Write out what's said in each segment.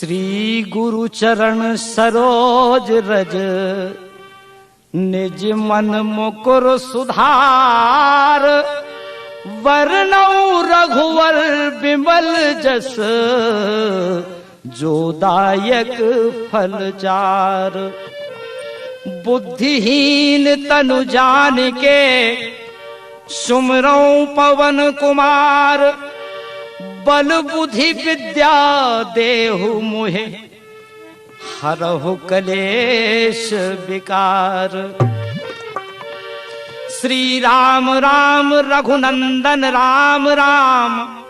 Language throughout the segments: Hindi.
श्री गुरु चरण सरोज रज, निज मन मुकुर सुधार। वर्णौ रघुवर बिमल जस, जो दायक फल चार। बुद्धिहीन तनु जान के, सुमरौ पवन कुमार। बल बुद्धि विद्या देहु मुहे, हरहु कलेश विकार। श्री राम राम रघुनंदन राम राम,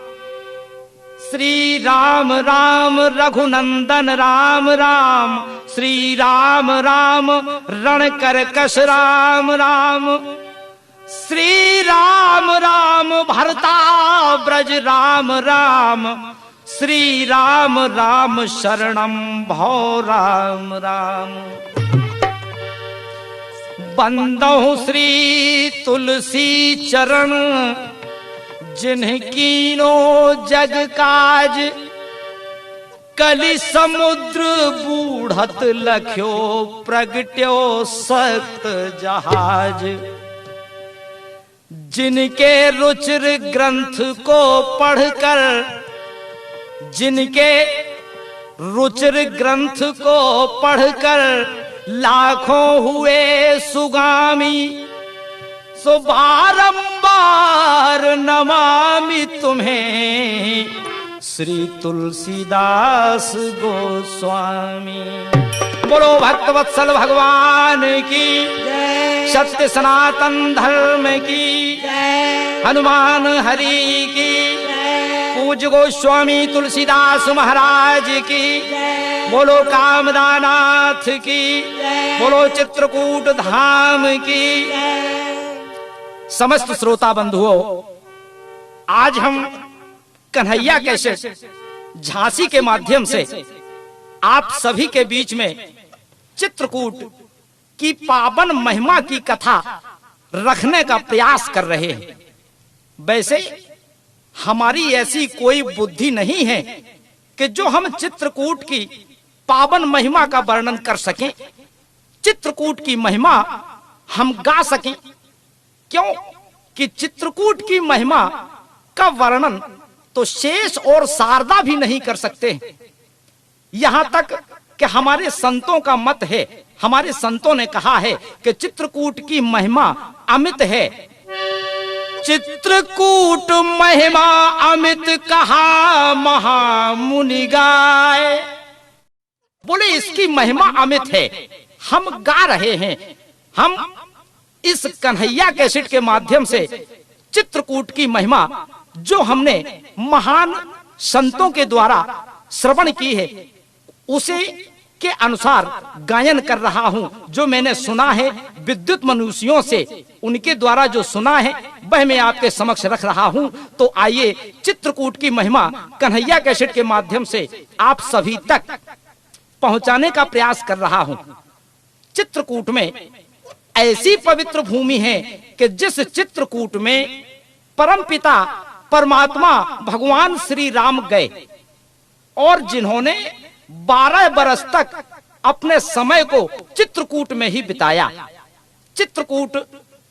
श्री राम राम रघुनंदन राम राम। श्री राम राम रण करकश राम राम। श्री राम राम भरता ब्रज राम राम। श्री राम राम शरणम भो राम राम। बंदौ श्री तुलसी चरण, जिनकीनो जग काज। कलि समुद्र बूढ़त लख्यो, प्रगट्यो सख्त जहाज। जिनके रुचिर ग्रंथ को पढ़कर, जिनके रुचिर ग्रंथ को पढ़कर लाखों हुए सुगामी। सो बारंबार नमामि तुम्हें, श्री तुलसीदास गोस्वामी। बोलो भक्तवत्सल भगवान की, सत्य सनातन धर्म की, हनुमान हरि की, पूज्य गोस्वामी तुलसीदास महाराज की। बोलो कामदानाथ की, बोलो चित्रकूट धाम की। समस्त श्रोता बंधुओं, आज हम कन्हैया कैसेट झांसी के माध्यम से आप सभी के बीच में चित्रकूट की पावन महिमा की कथा रखने का प्रयास कर रहे हैं। वैसे हमारी ऐसी कोई बुद्धि नहीं है कि जो हम चित्रकूट की पावन महिमा का वर्णन कर सकें, चित्रकूट की महिमा हम गा सकें। क्यों कि चित्रकूट की महिमा का वर्णन तो शेष और शारदा भी नहीं कर सकते। यहां तक कि हमारे संतों का मत है, हमारे संतों ने कहा है कि चित्रकूट की महिमा अमित है। चित्रकूट महिमा अमित कहा महामुनि गाय। बोले इसकी महिमा अमित है, हम गा रहे हैं। हम इस कन्हैया कैसेट के माध्यम से चित्रकूट की महिमा जो हमने महान संतों के द्वारा श्रवण की है, उसे के अनुसार गायन कर रहा हूं। जो मैंने सुना है विद्युत मनुष्यों से, उनके द्वारा जो सुना है वह मैं आपके समक्ष रख रहा हूं। तो आइए चित्रकूट की महिमा कन्हैया कैसेट के माध्यम से आप सभी तक पहुंचाने का प्रयास कर रहा हूं। चित्रकूट में ऐसी पवित्र भूमि है कि जिस चित्रकूट में परमपिता परमात्मा भगवान श्री राम गए और जिन्होंने 12 बरस तक अपने समय को चित्रकूट में ही बिताया। चित्रकूट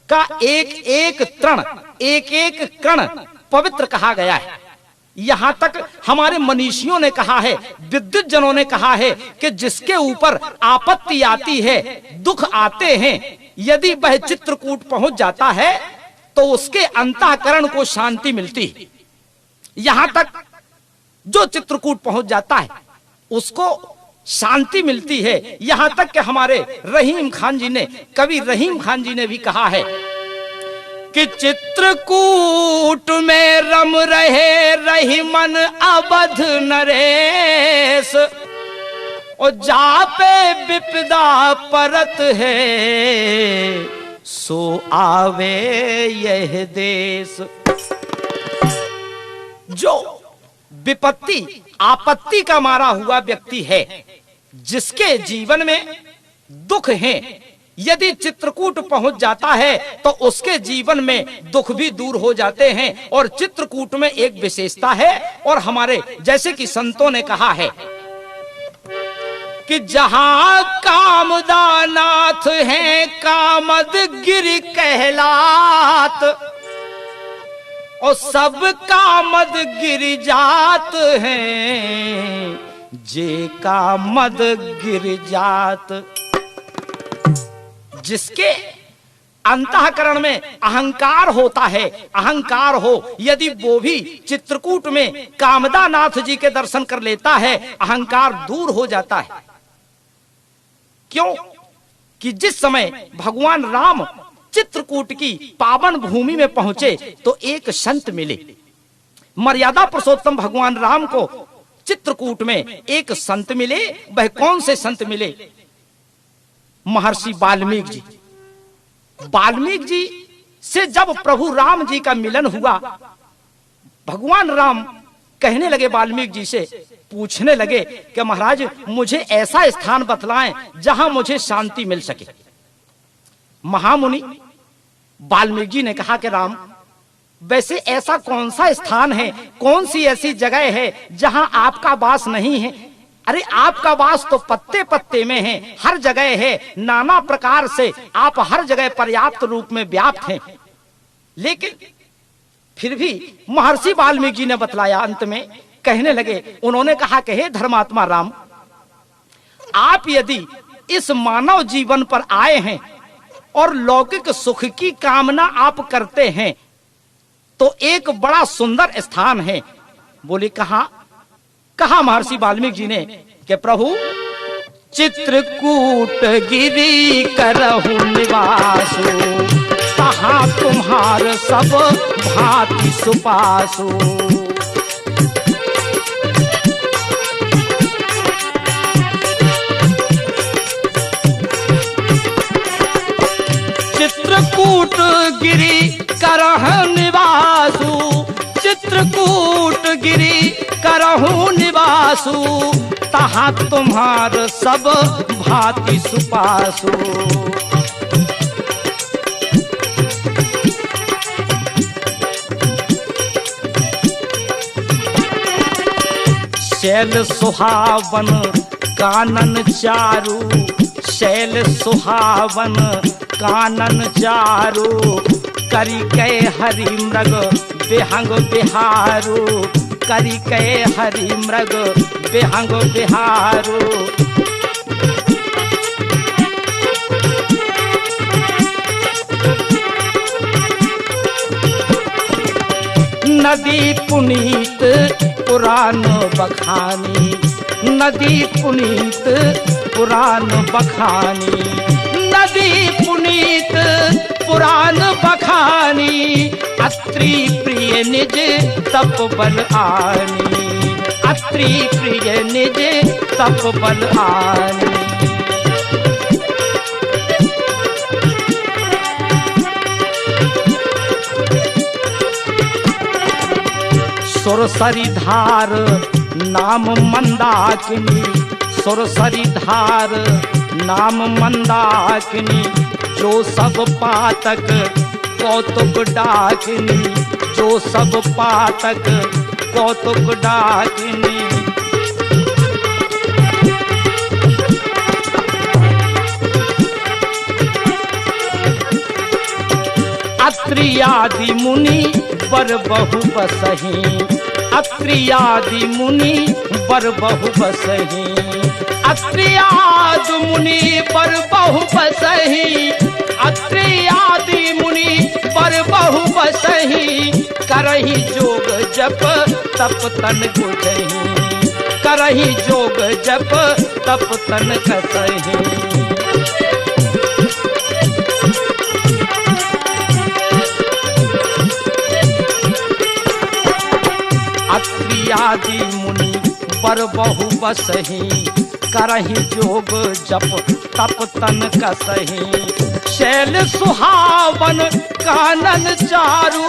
का एक एक तृण, एक एक कण पवित्र कहा गया है। यहां तक हमारे मनीषियों ने कहा है, विद्युत जनों ने कहा है कि जिसके ऊपर आपत्ति आती है, दुख आते हैं, यदि वह चित्रकूट पहुंच जाता है तो उसके अंतःकरण को शांति मिलती है। यहां तक जो चित्रकूट पहुंच जाता है उसको शांति मिलती है। यहां तक कि हमारे रहीम खान जी ने, कवि रहीम खान जी ने भी कहा है कि चित्रकूट में रम रहे रहीमन अवध नरेश। और जापे विपदा परत है, सो आवे यह देश। जो विपत्ति आपत्ति का मारा हुआ व्यक्ति है, जिसके जीवन में दुख है, यदि चित्रकूट पहुंच जाता है तो उसके जीवन में दुख भी दूर हो जाते हैं। और चित्रकूट में एक विशेषता है, और हमारे जैसे कि संतों ने कहा है कि जहां कामदानाथ हैं कामद गिर कहलात, और सब कामद गिर जात हैं जे कामद गिर जात। जिसके अंतःकरण में अहंकार होता है, अहंकार हो यदि वो भी चित्रकूट में कामदानाथ जी के दर्शन कर लेता है, अहंकार दूर हो जाता है। क्यों कि जिस समय भगवान राम चित्रकूट की पावन भूमि में पहुंचे तो एक संत मिले। मर्यादा पुरुषोत्तम भगवान राम को चित्रकूट में एक संत मिले। वह कौन से संत मिले? महर्षि वाल्मीकि जी। वाल्मीकि जी से जब प्रभु राम जी का मिलन हुआ, भगवान राम कहने लगे वाल्मीकि जी से, पूछने लगे कि महाराज मुझे ऐसा स्थान बतलाएं जहां मुझे शांति मिल सके। महामुनि वाल्मीकि जी ने कहा कि राम, वैसे ऐसा कौन सा स्थान है, कौन सी ऐसी जगह है जहां आपका वास नहीं है? अरे आपका वास तो पत्ते पत्ते में है, हर जगह है, नाना प्रकार से आप हर जगह पर्याप्त रूप में व्याप्त हैं। लेकिन फिर भी महर्षि वाल्मीकि जी ने बतलाया, अंत में कहने लगे, उन्होंने कहा कि हे धर्मात्मा राम, आप यदि इस मानव जीवन पर आए हैं और लौकिक सुख की कामना आप करते हैं तो एक बड़ा सुंदर स्थान है। बोले कहा? कहा महर्षि वाल्मीकि जी ने कि प्रभु चित्रकूट गिरी करहु निवासु, तहां तुम्हार सब भांति सुपासु। चित्रकूट गिरी करह निवासु, चित्रकूट गिरी करहु निवासु, तहां तुम्हार सब भांति सुपासु। शैल सुहावन कानन चारु, शैल सुहावन कानन चारु, करी कै हरि मृग बेहंग बिहारू, करी कै हरि मृग बेहंग बिहारू। नदी पुनीत पुराण बखानी, नदी पुनीत पुराण बखानी, नदी पुनीत पुराण बखानी, अत्रि प्रिय निज तप बल आनी, अत्रि प्रिय निज तप बल आनी। सुरसरी धार नाम मंदाकिनी, सुरसरी धार नाम मंदाकिनी, जो सब पातक कौतुक डाकिनी, जो सब पातक कौतुक डाकिनी। अत्रि आदि मुनि बर बहु बसहि, अत्रि आदि मुनि बर बहु बसहि, अत्रि आदि मुनि बर बहु बसहि, अत्रि आदि मुनि बर बहु बसहि, करहि जोग जप तप तन गुजहि, करहि जोग जप तप तन कसहि। अत्रि आदि मुनि बर बहु बसहि, करहि जोग जप तप तन कसहि। शैल सुहावन कानन चारु,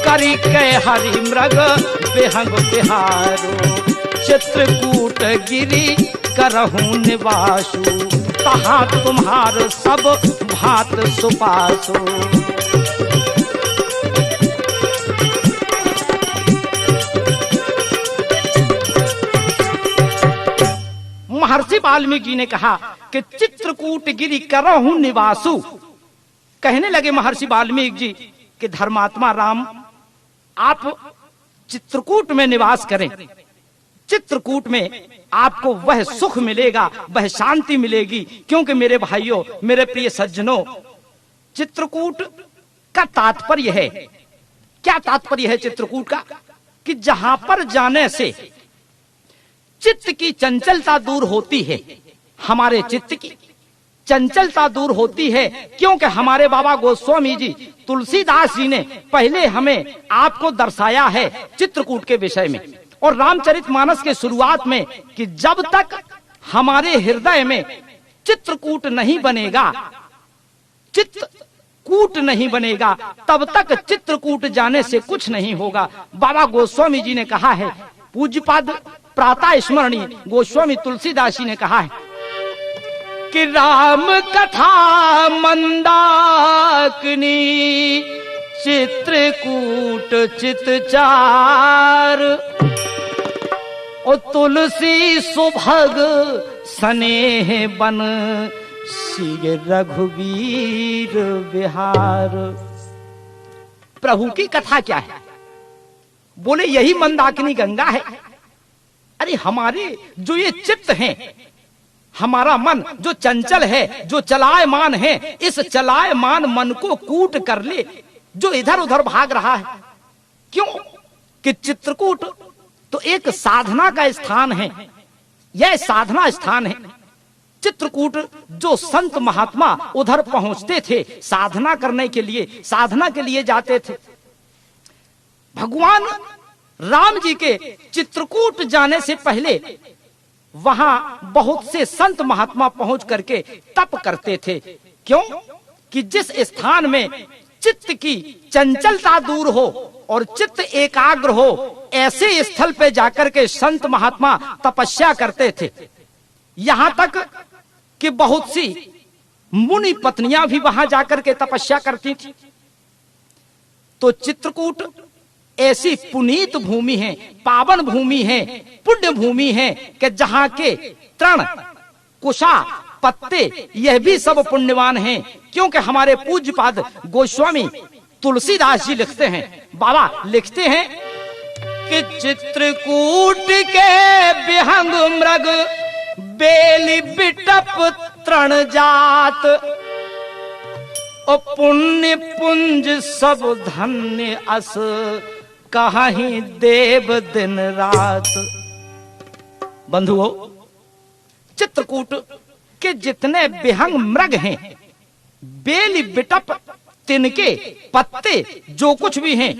करी कै हरि मृग बेहंग बिहारू, चित्रकूट गिरी करहु निवासु, तहां तुम्हार सब भांत सुपासु। महर्षि वाल्मीकि जी ने कहा कि चित्रकूट गिरि करहु निवासु। कहने लगे महर्षि वाल्मीकि जी कि धर्मात्मा राम, आप चित्रकूट में निवास करें। चित्रकूट में आपको वह सुख मिलेगा, वह शांति मिलेगी। क्योंकि मेरे भाइयों, मेरे प्रिय सज्जनों, चित्रकूट का तात्पर्य है, क्या तात्पर्य है चित्रकूट का? कि जहां पर जाने से चित्त की चंचलता दूर होती है, हमारे चित्त की चंचलता दूर होती है। क्योंकि हमारे बाबा गोस्वामी जी तुलसीदास जी ने पहले हमें आपको दर्शाया है चित्रकूट के विषय में, और रामचरितमानस के शुरुआत में कि जब तक हमारे हृदय में चित्रकूट नहीं बनेगा, चित्रकूट नहीं बनेगा, तब तक चित्रकूट जाने से कुछ नहीं होगा। बाबा गोस्वामी जी ने कहा है, पूज्यपाद प्रातः स्मरणीय गोस्वामी तुलसीदास जी ने कहा है कि राम कथा मंदाकिनी चित्रकूट चितचार, और तुलसी सुभग स्नेह बन श्री रघुवीर विहार। प्रभु की कथा क्या है? बोले यही मंदाकिनी गंगा है। अरे हमारे जो ये चित्त हैं, हमारा मन जो चंचल है, जो चलायमान है, इस चलायमान मन को कूट कर ले, जो इधर उधर भाग रहा है। क्यों? कि चित्रकूट तो एक साधना का स्थान है, यह साधना स्थान है। चित्रकूट जो संत महात्मा उधर पहुंचते थे साधना करने के लिए, साधना के लिए जाते थे। भगवान राम जी के चित्रकूट जाने से पहले वहां बहुत से संत महात्मा पहुंच करके तप करते थे। क्यों? कि जिस स्थान में चित्त की चंचलता दूर हो और चित्त एकाग्र हो, ऐसे स्थल पे जाकर के संत महात्मा तपस्या करते थे। यहां तक कि बहुत सी मुनि पत्नियां भी वहां जाकर के तपस्या करती थी। तो चित्रकूट ऐसी पुनीत भूमि है, पावन भूमि है, पुण्य भूमि है कि जहां के तृण, कुशा, पत्ते यह भी सब पुण्यवान हैं। क्योंकि हमारे पूज्यपाद गोस्वामी तुलसीदास जी लिखते हैं, बाबा लिखते हैं कि चित्रकूट के विहंग मृग बेली बिटप तृण जात, और पुण्य पुंज सब धन्य अस कहीं देव दिन रात। बंधुओं, चित्रकूट के जितने विहंग मृग हैं, बेली बिटप, तिनके, पत्ते, जो कुछ भी हैं,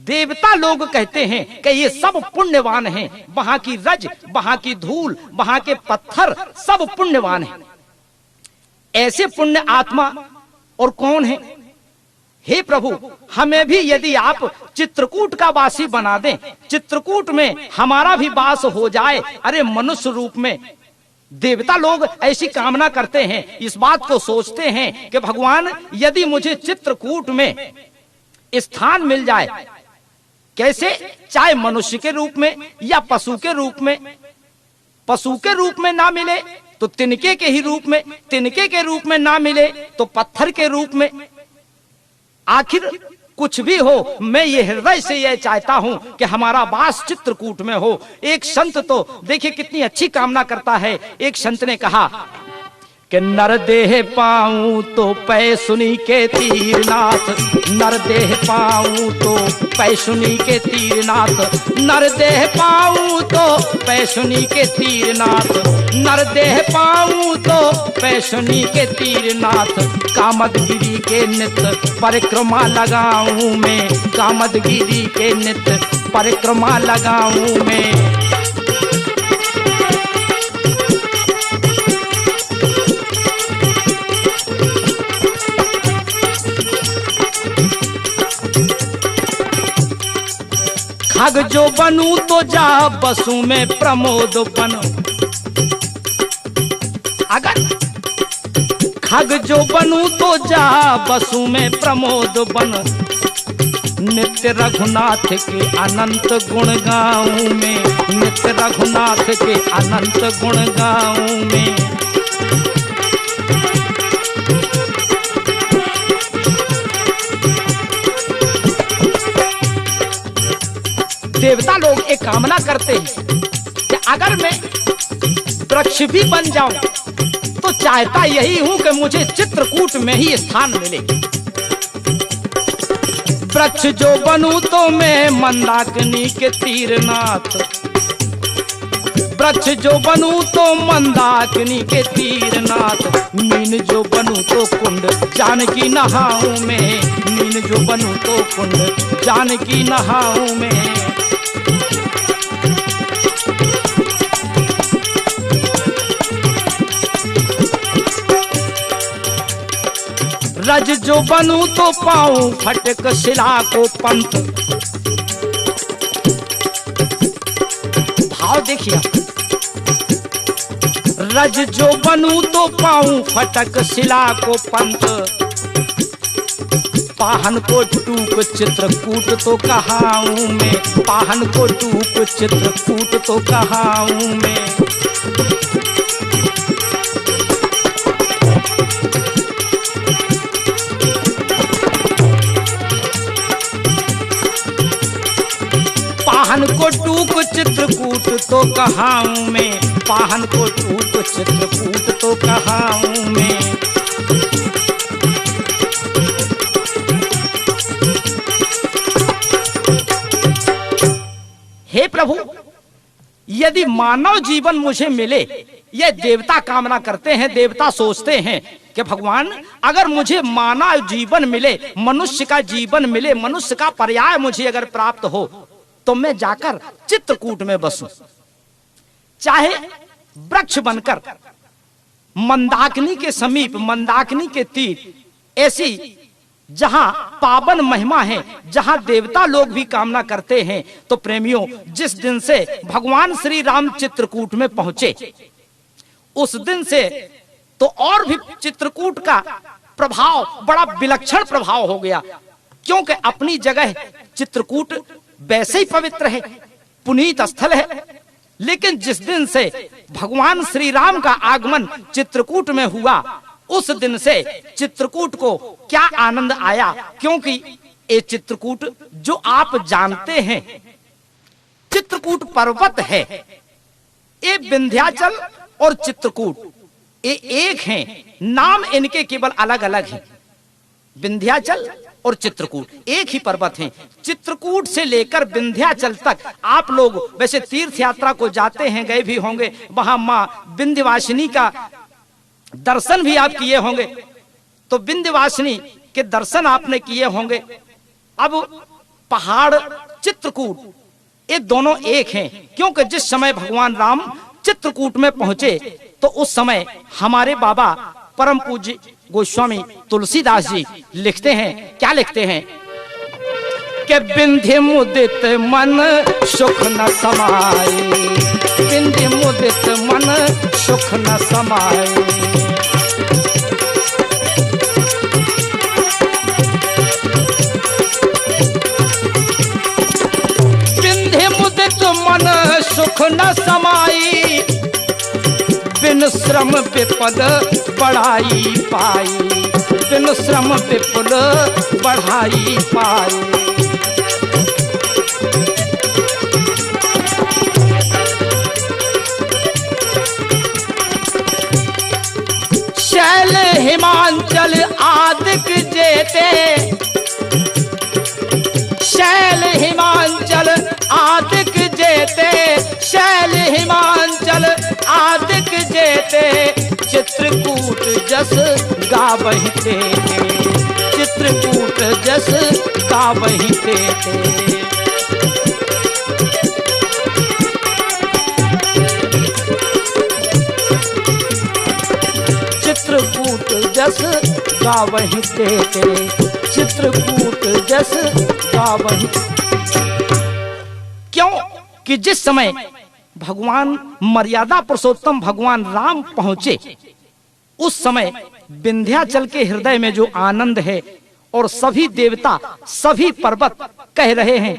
देवता लोग कहते हैं कि ये सब पुण्यवान हैं। वहां की रज, वहां की धूल, वहां के पत्थर सब पुण्यवान हैं। ऐसे पुण्य आत्मा और कौन है? हे प्रभु, हमें भी यदि आप चित्रकूट का वासी बना दें, चित्रकूट में हमारा भी वास हो जाए। अरे मनुष्य रूप में देवता लोग ऐसी कामना करते हैं, इस बात को सोचते हैं कि भगवान यदि मुझे चित्रकूट में स्थान मिल जाए, कैसे? चाहे मनुष्य के रूप में या पशु के रूप में। पशु के रूप में ना मिले तो तिनके के ही रूप में, तिनके के रूप में ना मिले तो पत्थर के रूप में। आखिर कुछ भी हो, मैं ये हृदय से यह चाहता हूं कि हमारा वास चित्रकूट में हो। एक संत तो देखिए कितनी अच्छी कामना करता है। एक संत ने कहा कि नर देह पाऊं तो पै सुनी के तीरनाथ, नर देह पाऊं तो पै सुनी के तीरनाथ, नर देह पाऊं तो पै सुनी के तीरनाथ, नर देह पाऊं तो पै सुनी के तीरनाथ। कामदगिरी के नित्य परिक्रमा लगाऊं मैं, कामदगिरी के नित्य परिक्रमा लगाऊं मैं। खग जो बनूं तो जा बसू में प्रमोद बन, अगर खग जो बनूं तो जा बसू में प्रमोद बन, नित्य रघुनाथ के अनंत गुण गाऊं मैं, नित्य रघुनाथ के अनंत गुण गाऊं मैं। देवता लोग एक कामना करते हैं कि अगर मैं वृक्ष भी बन जाऊं तो चाहता यही हूं कि मुझे चित्रकूट में ही स्थान मिले। वृक्ष जो बनूं तो मैं मंदाकिनी के तीरनाथ, वृक्ष जो बनूं तो मंदाकिनी के तीरनाथ। मीन जो बनूं तो कुंड जानकी नहाऊं मैं, मीन जो बनूं तो कुंड जानकी नहाऊं मैं। रज जो बनूं तो पाऊं फटक शिला को पंथ। भाव देखिए, रज जो बनूं तो पाऊं फटक शिला को पंथ। पाहन को टूक चित्रकूट तो कहाऊं मैं, पाहन को टूक चित्रकूट तो कहाऊं मैं। पाहन को टूक चित्रकूट तो कहाऊं मैं, पाहन को टूक चित्रकूट तो कहाऊं मैं। हे प्रभु, यदि मानव जीवन मुझे मिले, ये देवता कामना करते हैं, देवता सोचते हैं कि भगवान अगर मुझे मानव जीवन मिले, मनुष्य का जीवन मिले, मनुष्य का पर्याय मुझे अगर प्राप्त हो तो मैं जाकर चित्रकूट में बसूं, चाहे वृक्ष बनकर मंदाकिनी के समीप, मंदाकिनी के तीर, ऐसी जहां पावन महिमा है, जहां देवता लोग भी कामना करते हैं। तो प्रेमियों, जिस दिन से भगवान श्री राम चित्रकूट में पहुंचे, उस दिन से तो और भी चित्रकूट का प्रभाव बड़ा विलक्षण प्रभाव हो गया, क्योंकि अपनी जगह चित्रकूट वैसे ही पवित्र है, पुनीत स्थल है। लेकिन जिस दिन से भगवान श्री राम का आगमन चित्रकूट में हुआ, उस दिन से चित्रकूट को क्या आनंद आया, क्योंकि ये चित्रकूट जो आप जानते हैं, चित्रकूट पर्वत है। ये विंध्याचल और चित्रकूट ये एक हैं, नाम इनके केवल अलग अलग हैं। विंध्याचल और चित्रकूट एक ही पर्वत हैं। चित्रकूट से लेकर विंध्याचल तक आप लोग वैसे तीर्थ यात्रा को जाते हैं, गए भी होंगे, वहां मां विंध्यवासिनी का दर्शन भी आप किए होंगे, तो विंध्यवासिनी के दर्शन आपने किए होंगे। अब पहाड़ चित्रकूट ये दोनों एक हैं, क्योंकि जिस समय भगवान राम चित्रकूट में पहुंचे तो उस समय हमारे बाबा परम पूज्य गोस्वामी तुलसीदास जी लिखते हैं, क्या लिखते हैं कि विंध्य मुदित मन सुख न समाए, विंध्य मुदित मन सुख न समाए। विंध्य मुदित मन सुख न समाई, बिन श्रम विपद बढ़ाई पाई, बिन श्रम विपुल बढ़ाई पाई। शैल हिमांचल आदिक जेते, शैल हिमांचल आदिक जेते, शैल हिमांचल आदिक जेते, चित्रकूट जस गावहि तेते, चित्रकूट जस गावहि तेते। चित्रकूट जस गावहि तेते, चित्रकूट जस गावहि। क्यों कि जिस समय भगवान मर्यादा पुरुषोत्तम भगवान राम पहुंचे, उस समय विंध्याचल के हृदय में जो आनंद है और सभी देवता, सभी पर्वत कह रहे हैं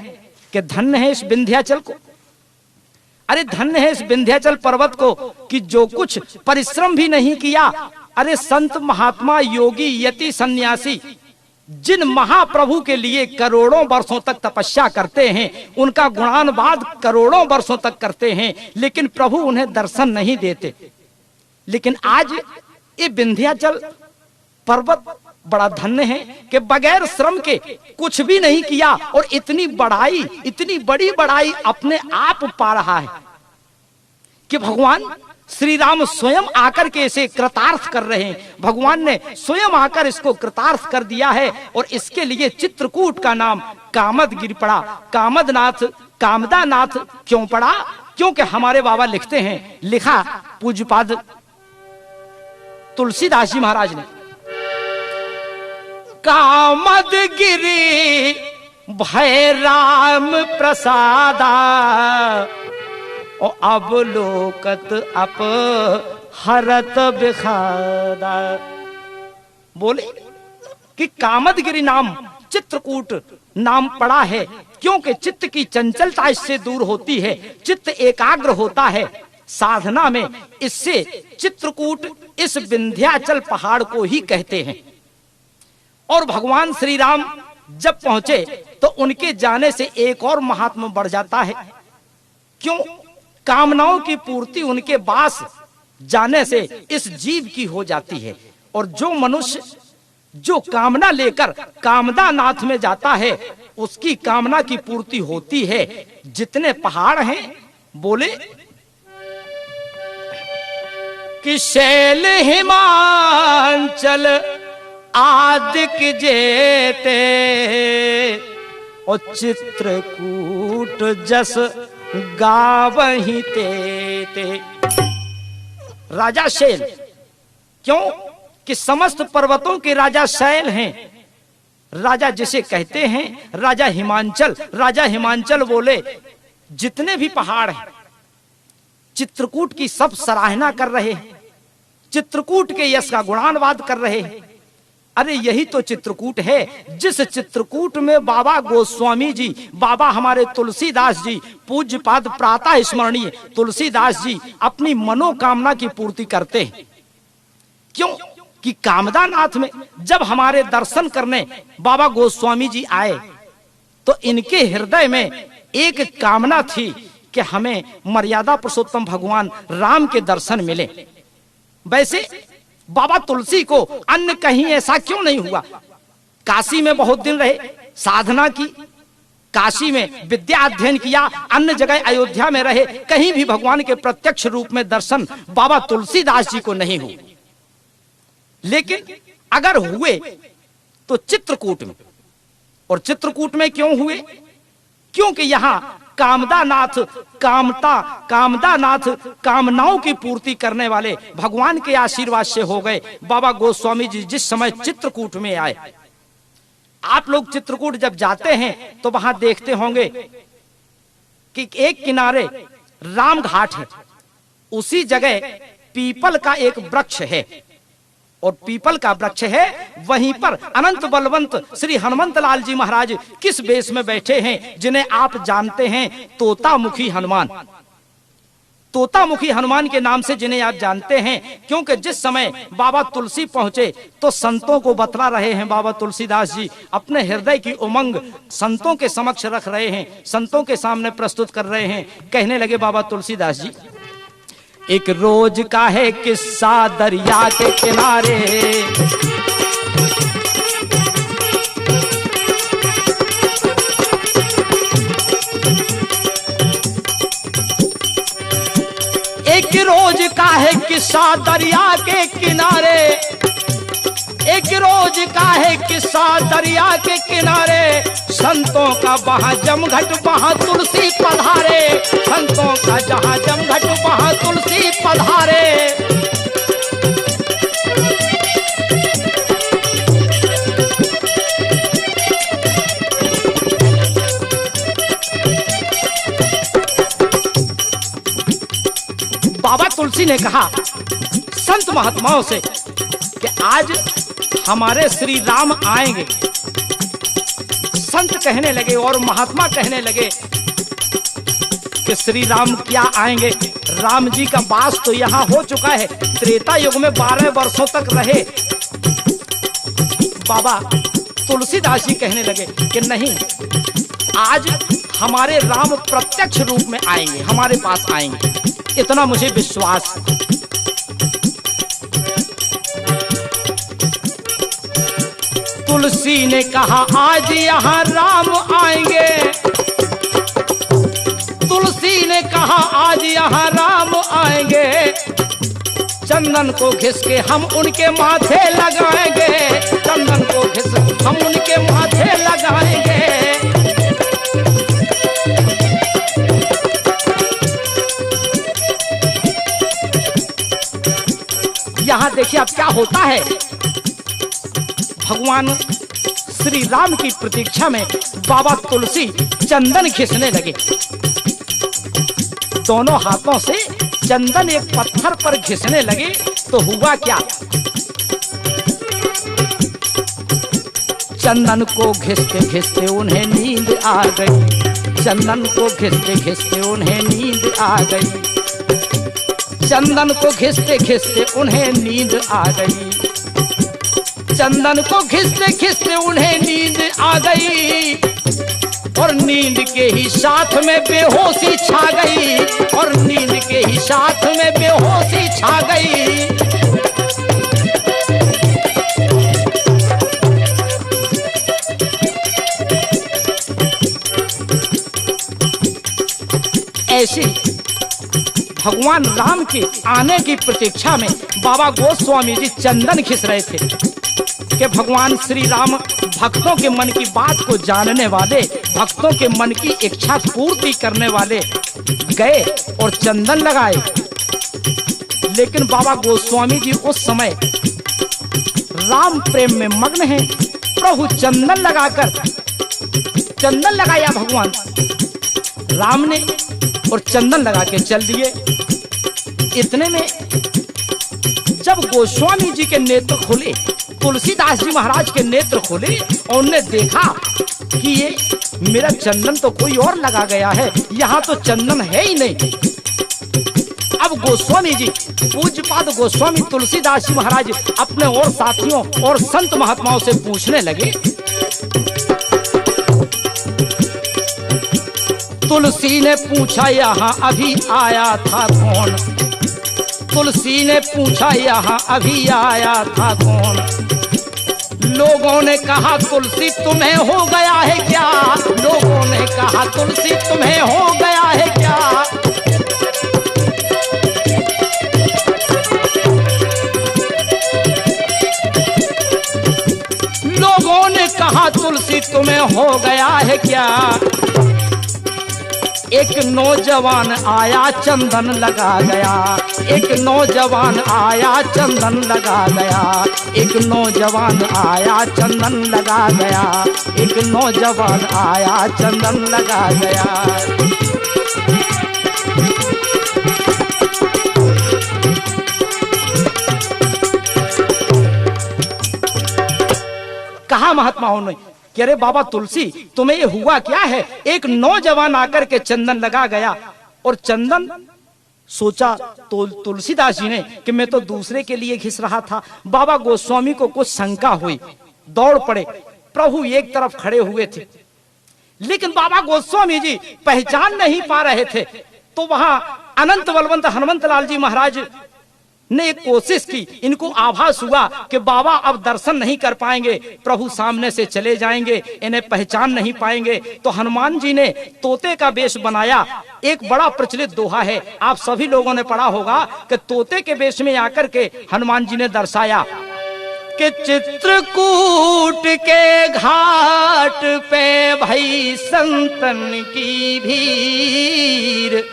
कि धन्य है इस विंध्याचल को। अरे धन्य है इस विंध्याचल पर्वत को कि जो कुछ परिश्रम भी नहीं किया। अरे संत महात्मा योगी यति सन्यासी जिन महाप्रभु के लिए करोड़ों वर्षों तक तपस्या करते हैं, उनका गुणानुवाद करोड़ों वर्षों तक करते हैं, लेकिन प्रभु उन्हें दर्शन नहीं देते। लेकिन आज ये विंध्याचल पर्वत बड़ा धन्य है कि बगैर श्रम के कुछ भी नहीं किया और इतनी बढ़ाई, इतनी बड़ी बढ़ाई अपने आप पा रहा है कि भगवान श्री राम स्वयं आकर के इसे कृतार्थ कर रहे हैं। भगवान ने स्वयं आकर इसको कृतार्थ कर दिया है और इसके लिए चित्रकूट का नाम कामदगिरि पड़ा। कामदनाथ, कामदानाथ क्यों पड़ा? क्योंकि हमारे बाबा लिखते हैं, लिखा पूज्यपाद तुलसीदास जी महाराज ने, कामदगिरि भय राम प्रसादा और अवलोकत अप हरत बिखादा। बोले कि कामदगिरि नाम चित्रकूट नाम पड़ा है क्योंकि चित्त की चंचलता इससे दूर होती है, चित्त एकाग्र होता है साधना में। इससे चित्रकूट इस विंध्याचल पहाड़ को ही कहते हैं। और भगवान श्री राम जब पहुंचे तो उनके जाने से एक और महात्मा बढ़ जाता है। क्यों? कामनाओं की पूर्ति उनके पास जाने से इस जीव की हो जाती है। और जो मनुष्य जो कामना लेकर कामदानाथ में जाता है, उसकी कामना की पूर्ति होती है। जितने पहाड़ हैं, बोले कि शैल हिमांचल आदिक जेते और चित्रकूट जस गावही ते। राजा शैल, क्यों कि समस्त पर्वतों के राजा शैल हैं। राजा जिसे कहते हैं राजा हिमांचल। राजा हिमांचल बोले जितने भी पहाड़ हैं चित्रकूट की सब सराहना कर रहे हैं, चित्रकूट के यश का गुणानुवाद कर रहे हैं। अरे यही तो चित्रकूट है जिस चित्रकूट में बाबा गोस्वामी जी, बाबा हमारे तुलसीदास जी, पूज्यपाद प्रातः स्मरणीय तुलसीदास जी अपनी मनोकामना की पूर्ति करते हैं। क्यों कि कामदानाथ में जब हमारे दर्शन करने बाबा गोस्वामी जी आए तो इनके हृदय में एक कामना थी कि हमें मर्यादा पुरुषोत्तम भगवान राम के दर्शन मिले। वैसे बाबा तुलसी को अन्य कहीं ऐसा क्यों नहीं हुआ? काशी में बहुत दिन रहे, साधना की, काशी में विद्या अध्ययन किया, अन्य जगह अयोध्या में रहे, कहीं भी भगवान के प्रत्यक्ष रूप में दर्शन बाबा तुलसीदास जी को नहीं हुए। लेकिन अगर हुए तो चित्रकूट में। और चित्रकूट में क्यों हुए? क्योंकि यहाँ कामदानाथ, कामदानाथ कामनाओं की पूर्ति करने वाले भगवान के आशीर्वाद से हो गए। बाबा गोस्वामी जी जिस समय चित्रकूट में आए, आप लोग चित्रकूट जब जाते हैं तो वहां देखते होंगे कि एक किनारे राम घाट है, उसी जगह पीपल का एक वृक्ष है और पीपल का वृक्ष है, वहीं पर अनंत बलवंत श्री हनुमंत लाल जी महाराज किस वेश में बैठे हैं, जिन्हें आप जानते हैं तोतामुखी हनुमान। तोतामुखी हनुमान के नाम से जिन्हें आप जानते हैं, क्योंकि जिस समय बाबा तुलसी पहुंचे तो संतों को बतला रहे हैं बाबा तुलसीदास जी, अपने हृदय की उमंग संतों के समक्ष रख रहे हैं, संतों के सामने प्रस्तुत कर रहे हैं। कहने लगे बाबा तुलसीदास जी, एक रोज का है किस्सा दरिया के किनारे, एक रोज का है किस्सा दरिया के किनारे, एक रोज का है किस्सा दरिया के किनारे, संतों का वहां जमघट वहां तुलसी पधारे, संतों का जहां जमघट वहां तुलसी पधारे। बाबा तुलसी ने कहा संत महात्माओं से कि आज हमारे श्री राम आएंगे संत कहने लगे और महात्मा कहने लगे कि श्री राम क्या आएंगे। राम जी का वास तो यहाँ हो चुका है। त्रेता युग में 12 वर्षों तक रहे। बाबा तुलसीदास जी कहने लगे कि नहीं, आज हमारे राम प्रत्यक्ष रूप में आएंगे, हमारे पास आएंगे, इतना मुझे विश्वास। तुलसी ने कहा आज यहाँ राम आएंगे। तुलसी ने कहा आज यहाँ राम आएंगे। चंदन को घिस के हम उनके माथे लगाएंगे। चंदन को घिस हम उनके माथे लगाएंगे। यहाँ देखिए अब क्या होता है। भगवान श्री राम की प्रतीक्षा में बाबा तुलसी चंदन घिसने लगे। दोनों हाथों से चंदन एक पत्थर पर घिसने लगे तो हुआ क्या, चंदन को घिसते घिसते उन्हें नींद आ गई। चंदन को घिसते घिसते उन्हें नींद आ गई। चंदन को घिसते घिसते उन्हें नींद आ गई। चंदन को घिसते घिसते उन्हें नींद आ गई। और नींद के ही साथ में बेहोशी छा गई। और नींद के ही साथ में बेहोशी छा गई। ऐसी भगवान राम के आने की प्रतीक्षा में बाबा गोस्वामी जी चंदन घिस रहे थे कि भगवान श्री राम भक्तों के मन की बात को जानने वाले, भक्तों के मन की इच्छा पूर्ति करने वाले गए और चंदन लगाए। लेकिन बाबा गोस्वामी जी उस समय राम प्रेम में मग्न हैं। प्रभु चंदन लगाकर, चंदन लगाया भगवान राम ने और चंदन लगा के चल दिए। इतने में जब गोस्वामी जी के नेत्र खुले, तुलसीदास जी महाराज के नेत्र खुले और उन्होंने देखा कि ये मेरा चंदन तो कोई और लगा गया है, यहाँ तो चंदन है ही नहीं। अब गोस्वामी जी, पूज्यपाद गोस्वामी तुलसीदास जी महाराज अपने और साथियों और संत महात्माओं से पूछने लगे, तुलसी ने पूछा यहाँ अभी आया था कौन। तुलसी ने पूछा यहाँ अभी आया था कौन। लोगों ने कहा तुलसी तुम्हें हो गया है क्या। लोगों ने कहा तुलसी तुम्हें हो गया है क्या। लोगों ने कहा तुलसी तुम्हें हो गया है क्या। एक नौजवान आया चंदन लगा गया। एक नौजवान आया चंदन लगा गया। एक नौजवान आया चंदन लगा गया। एक नौजवान आया चंदन लगा गया। कहा महात्माओं ने कि अरे बाबा तुलसी तुम्हें ये हुआ क्या है। एक नौजवान आकर के चंदन लगा गया। और चंदन सोचा तो तुलसीदास जी ने कि मैं तो दूसरे के लिए घिस रहा था। बाबा गोस्वामी को कुछ शंका हुई, दौड़ पड़े। प्रभु एक तरफ खड़े हुए थे, लेकिन बाबा गोस्वामी जी पहचान नहीं पा रहे थे। तो वहां अनंत बलवंत हनुमंत लाल जी महाराज ने एक कोशिश की। इनको आभास हुआ कि बाबा अब दर्शन नहीं कर पाएंगे, प्रभु सामने से चले जाएंगे, इन्हें पहचान नहीं पाएंगे। तो हनुमान जी ने तोते का वेश बनाया। एक बड़ा प्रचलित दोहा है, आप सभी लोगों ने पढ़ा होगा कि तोते के वेश में आकर के हनुमान जी ने दर्शाया कि चित्रकूट के घाट पे भई संतन की भीड़।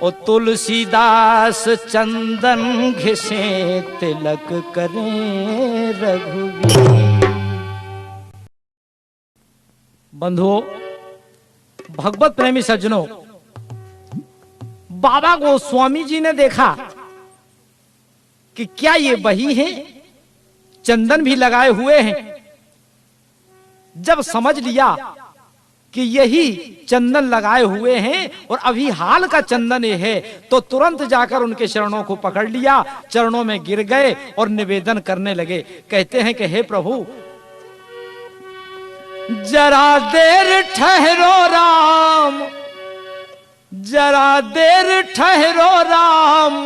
ओ तुलसीदास चंदन घिसे तिलक करें रघुवीर। बंधुओं, भगवत प्रेमी सज्जनों, बाबा गोस्वामी जी ने देखा कि क्या ये वही है, चंदन भी लगाए हुए हैं। जब समझ लिया कि यही चंदन लगाए हुए हैं और अभी हाल का चंदन ये है, तो तुरंत जाकर उनके चरणों को पकड़ लिया, चरणों में गिर गए और निवेदन करने लगे। कहते हैं कि हे प्रभु, जरा देर ठहरो राम, जरा देर ठहरो राम,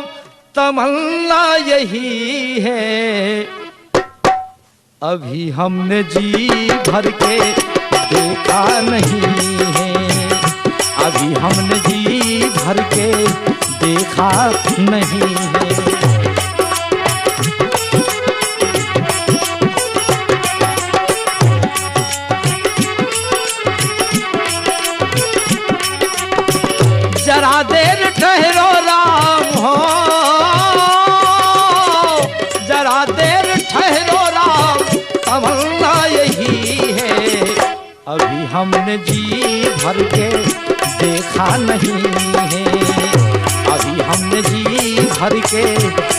तमन्ना यही है, अभी हमने जी भर के देखा नहीं है, अभी हमने जी भर के देखा नहीं है। जरा देर ठहरो राम हो, जरा देर ठहरो राम, तमन्ना यही है, अभी हमने जी भर के देखा नहीं है, अभी हमने जी भर के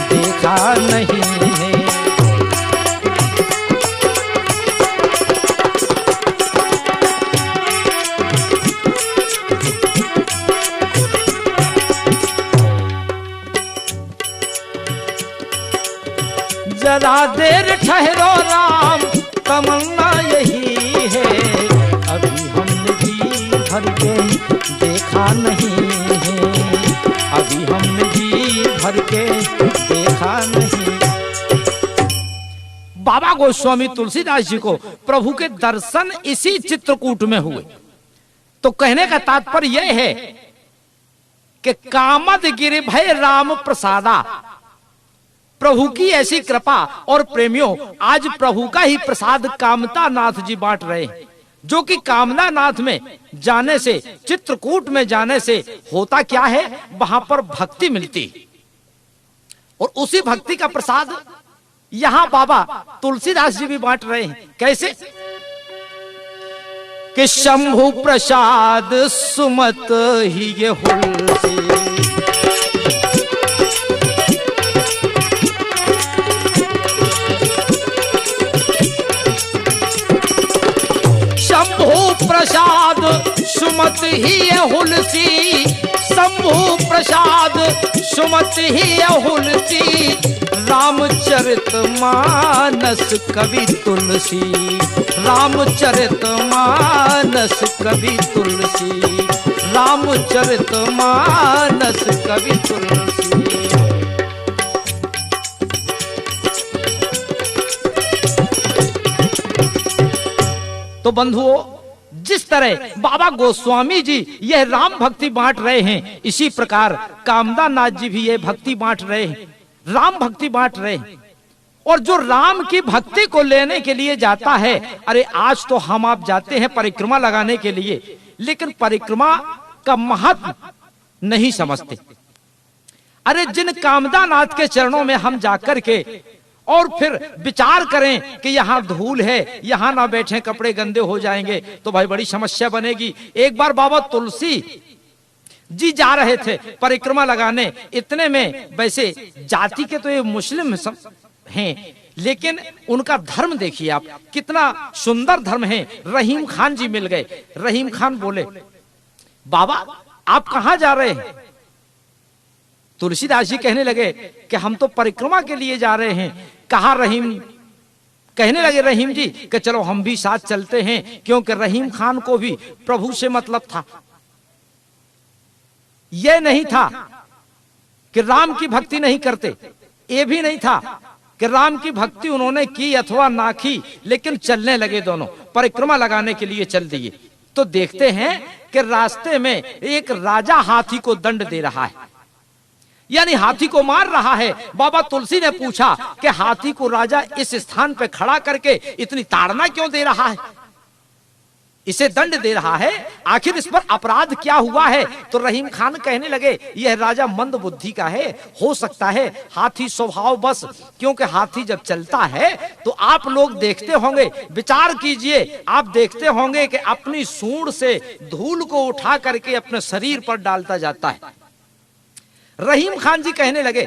देखा नहीं है। जरा देर ठहरो राम, तमन्ना यही है, अभी हमने जी भर के देखा नहीं है, अभी हमने जी भर के देखा नहीं। बाबा गोस्वामी तुलसीदास जी को प्रभु के दर्शन इसी चित्रकूट में हुए। तो कहने का तात्पर्य यह है कि कामद गिरिभय राम प्रसादा, प्रभु की ऐसी कृपा। और प्रेमियों, आज प्रभु का ही प्रसाद कामता नाथ जी बांट रहे हैं, जो कि कामना नाथ में जाने से, चित्रकूट में जाने से होता क्या है, वहां पर भक्ति मिलती, और उसी भक्ति का प्रसाद यहां बाबा तुलसीदास जी भी बांट रहे हैं। कैसे कि शंभु प्रसाद सुमत ही ये हुलसी, शंभु प्रसाद सुमत ही हुलसी, शंभु प्रसाद सुमत ही हुलसी, रामचरित मानस कवि तुलसी, रामचरित मानस कवि तुलसी, रामचरित मानस कवि तुलसी। तो बंधुओं, जिस तरह बाबा गोस्वामी जी यह राम भक्ति बांट रहे हैं, इसी प्रकार कामदा नाथ जी भी यह भक्ति बांट रहे हैं, राम भक्ति बांट रहे हैं। और जो राम की भक्ति को लेने के लिए जाता है, अरे आज तो हम आप जाते हैं परिक्रमा लगाने के लिए, लेकिन परिक्रमा का महत्व नहीं समझते। अरे जिन कामदा नाथ के चरणों में हम जाकर के और फिर विचार करें कि यहाँ धूल है, यहाँ ना बैठे, कपड़े गंदे हो जाएंगे, तो भाई बड़ी समस्या बनेगी। एक बार बाबा तुलसी जी जा रहे थे परिक्रमा लगाने, इतने में वैसे जाति के तो ये मुस्लिम हैं, लेकिन उनका धर्म देखिए आप, कितना सुंदर धर्म है। रहीम खान जी मिल गए। रहीम खान बोले, बाबा आप कहाँ जा रहे हैं? तुलसीदास जी कहने लगे कि हम तो परिक्रमा के लिए जा रहे हैं। कहा रहीम, कहने लगे रहीम जी कि चलो हम भी साथ चलते हैं, क्योंकि रहीम खान को भी प्रभु से मतलब था। यह नहीं था कि राम की भक्ति नहीं करते, ये भी नहीं था कि राम की भक्ति उन्होंने की अथवा ना की, लेकिन चलने लगे, दोनों परिक्रमा लगाने के लिए चल दिए। तो देखते हैं कि रास्ते में एक राजा हाथी को दंड दे रहा है, यानी हाथी को मार रहा है। बाबा तुलसी ने पूछा कि हाथी को राजा इस स्थान पे खड़ा करके इतनी ताड़ना क्यों दे रहा है, इसे दंड दे रहा है, आखिर इस पर अपराध क्या हुआ है? तो रहीम खान कहने लगे, यह राजा मंद बुद्धि का है, हो सकता है हाथी स्वभाव बस, क्योंकि हाथी जब चलता है तो आप लोग देखते होंगे, विचार कीजिए, आप देखते होंगे कि अपनी सूंड से धूल को उठा करके अपने शरीर पर डालता जाता है। रहीम खान जी कहने लगे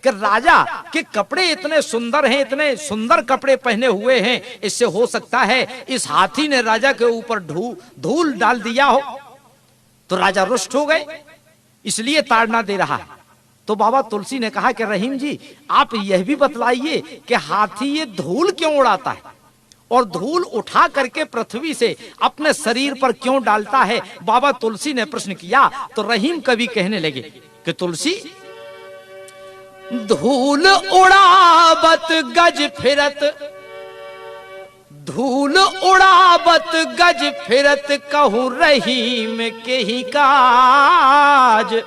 कि राजा के कपड़े इतने सुंदर हैं, इतने सुंदर कपड़े पहने हुए हैं, इससे हो सकता है इस हाथी ने राजा के ऊपर धूल डाल दिया हो। तो राजा रुष्ट हो गए, इसलिए ताड़ना दे रहा है। तो बाबा तुलसी ने कहा कि रहीम जी, आप यह भी बतलाइए कि हाथी ये धूल क्यों उड़ाता है और धूल उठा करके पृथ्वी से अपने शरीर पर क्यों डालता है। बाबा तुलसी ने प्रश्न किया तो रहीम कवि कहने लगे कि तुलसी, धूल उड़ावत गज फिरत, धूल उड़ावत गज फिरत, कहूं रहीम के ही काज।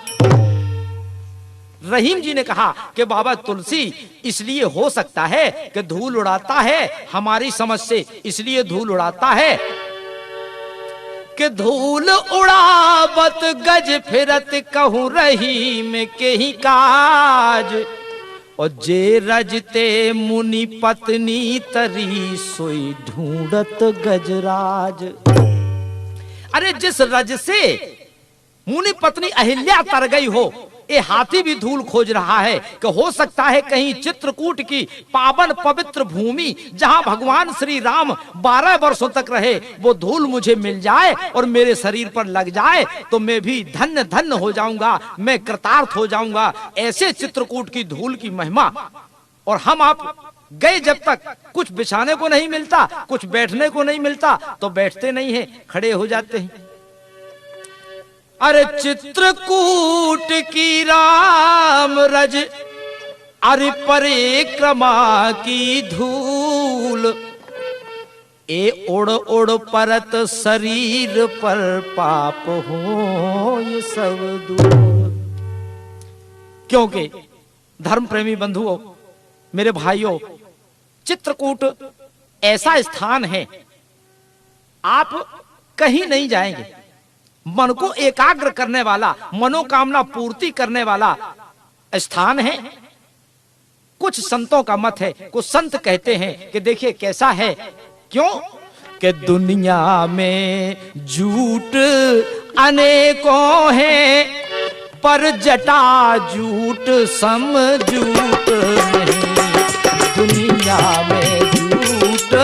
रहीम जी ने कहा कि बाबा तुलसी, इसलिए हो सकता है कि धूल उड़ाता है हमारी समझ से, इसलिए धूल उड़ाता है कि धूल उड़ावत गज फिरत, कहूं रहीम के ही काज। और जे रजते मुनि पत्नी तरी, सोई ढूंढत गजराज। अरे जिस रज से मुनि पत्नी अहिल्या तर गई हो, ये हाथी भी धूल खोज रहा है कि हो सकता है कहीं चित्रकूट की पावन पवित्र भूमि जहां भगवान श्री राम 12 वर्षों तक रहे, वो धूल मुझे मिल जाए और मेरे शरीर पर लग जाए तो मैं भी धन्य धन्य हो जाऊंगा, मैं कृतार्थ हो जाऊंगा। ऐसे चित्रकूट की धूल की महिमा। और हम आप गए जब तक कुछ बिछाने को नहीं मिलता, कुछ बैठने को नहीं मिलता, तो बैठते नहीं है, खड़े हो जाते हैं। अरे चित्रकूट की राम रज, अरे परिक्रमा की धूल, ए उड़ उड़ परत शरीर पर, पाप हो ये सब दूर। क्योंकि धर्म प्रेमी बंधुओं, मेरे भाइयों, चित्रकूट ऐसा स्थान है, आप कहीं नहीं जाएंगे, मन को एकाग्र करने वाला, मनोकामना पूर्ति करने वाला स्थान है। कुछ संतों का मत है, कुछ संत कहते हैं कि देखिए कैसा है, क्यों कि दुनिया में झूठ अनेकों हैं, पर जटा झूठ सम झूठ नहीं। दुनिया में झूठ